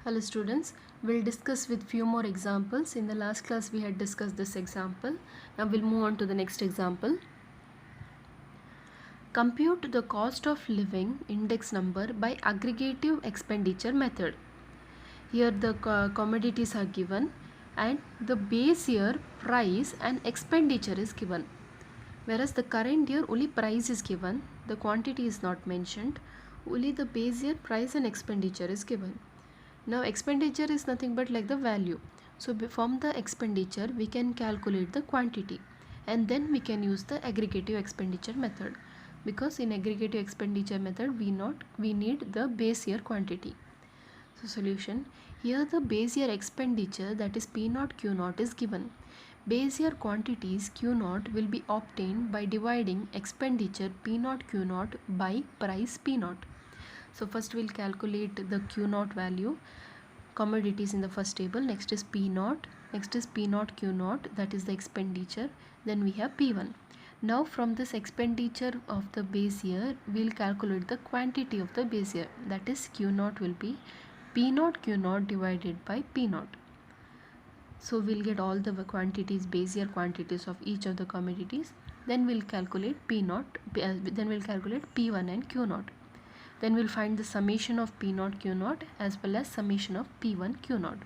Hello students, we'll discuss with few more examples. In the last class we had discussed this example. Now we'll move on to the next example. Compute the cost of living index number by aggregative expenditure method. Here the commodities are given and the base year price and expenditure is given. Whereas the current year only price is given, the quantity is not mentioned, only the base year price and expenditure is given. Now expenditure is nothing but like the value. So from the expenditure we can calculate the quantity and then we can use the aggregative expenditure method, because in aggregative expenditure method we need the base year quantity. So solution, here the base year expenditure, that is P0 Q0, is given. Base year quantities Q0 will be obtained by dividing expenditure P0 Q0 by price P0. So first we'll calculate the Q0 value, commodities in the first table, next is P0, next is P0 Q0, that is the expenditure, then we have P1. Now from this expenditure of the base year, we'll calculate the quantity of the base year, that is Q0 will be P0 Q0 divided by P0. So we'll get all the quantities, base year quantities of each of the commodities, then we'll calculate P0, then we'll calculate P1 and Q0. Then we'll find the summation of P0 Q0 as well as summation of P1 Q0.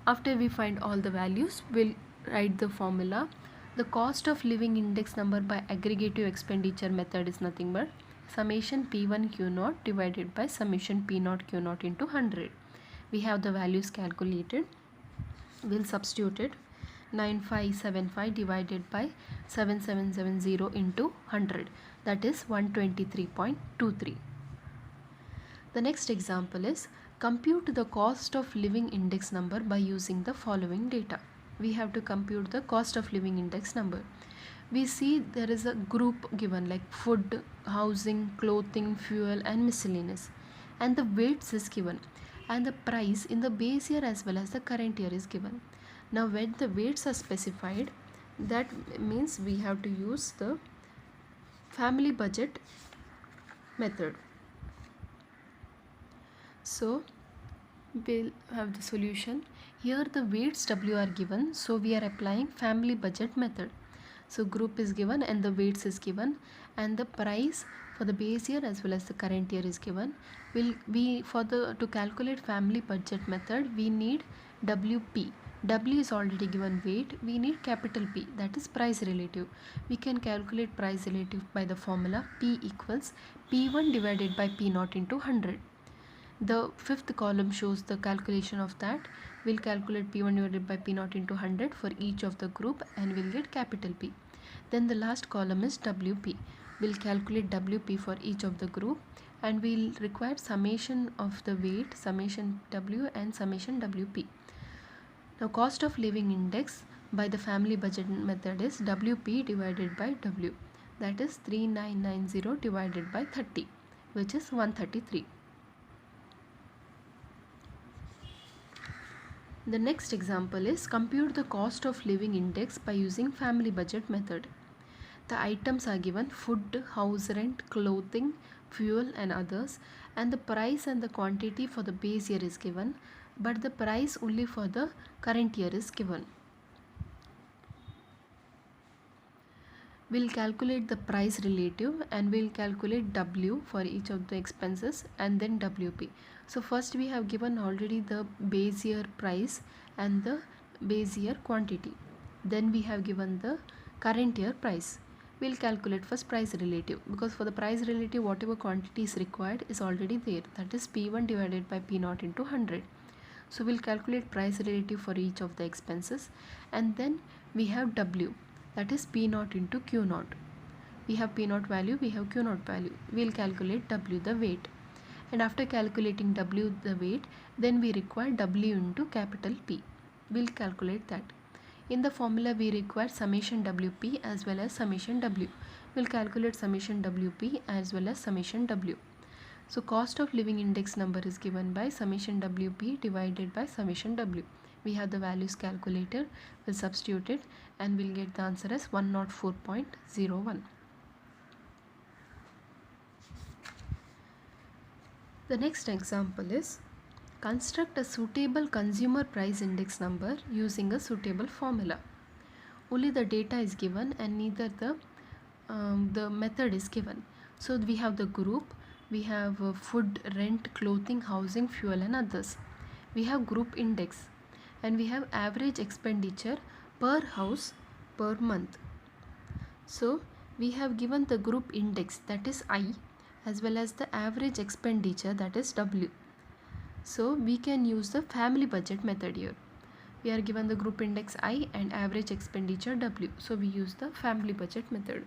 After we find all the values, we'll write the formula. The cost of living index number by aggregative expenditure method is nothing but summation P1 Q0 divided by summation P0 Q0 into 100. We have the values calculated. We'll substitute it. 9575 divided by 7770 into 100, that is 123.23. The next example is compute the cost of living index number by using the following data. We have to compute the cost of living index number. We see there is a group given like food, housing, clothing, fuel and miscellaneous, and the weights is given and the price in the base year as well as the current year is given. Now when the weights are specified, that means we have to use the family budget method. So we'll have the solution. Here the weights W are given, so we are applying family budget method. So group is given and the weights is given and the price for the base year as well as the current year is given. To calculate family budget method we need WP. W is already given weight, we need capital P, that is price relative. We can calculate price relative by the formula P equals P1 divided by P0 into 100. The fifth column shows the calculation of that. We'll calculate P1 divided by P0 into 100 for each of the group and we'll get capital P. Then the last column is WP. We'll calculate WP for each of the group and we'll require summation of the weight, summation W and summation WP. Now cost of living index by the family budget method is WP divided by W, that is 3990 divided by 30, which is 133. The next example is compute the cost of living index by using family budget method. The items are given food, house rent, clothing, fuel and others, and the price and the quantity for the base year is given, but the price only for the current year is given. We'll calculate the price relative and we'll calculate W for each of the expenses and then WP. So first we have given already the base year price and the base year quantity. Then we have given the current year price. We'll calculate first price relative, because for the price relative whatever quantity is required is already there, that is P1 divided by P0 into 100. So we'll calculate price relative for each of the expenses and then we have W, that is P0 into Q0. We have P0 value, we have Q0 value. We'll calculate W, the weight. And after calculating W, the weight, then we require W into capital P. We'll calculate that. In the formula we require summation WP as well as summation W. We'll calculate summation WP as well as summation W. So cost of living index number is given by summation WP divided by summation W. We have the values calculated, we'll substitute it and we'll get the answer as 104.01. The next example is Construct a suitable consumer price index number using a suitable formula. Only the data is given and neither the method is given. So we have the group, we have food, rent, clothing, housing, fuel and others. We have group index and we have average expenditure per house per month. So we have given the group index, that is I, as well as the average expenditure, that is W. So we can use the family budget method here. We are given the group index I and average expenditure W. So we use the family budget method.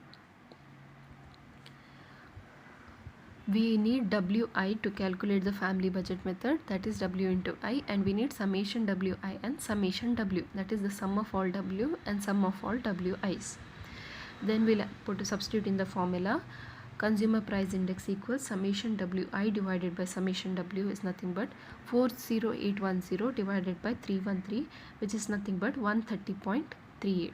We need Wi to calculate the family budget method, that is W into I, and we need summation Wi and summation W, that is the sum of all W and sum of all Wi's. Then we'll substitute in the formula. Consumer price index equals summation Wi divided by summation W is nothing but 40810 divided by 313, which is nothing but 130.38.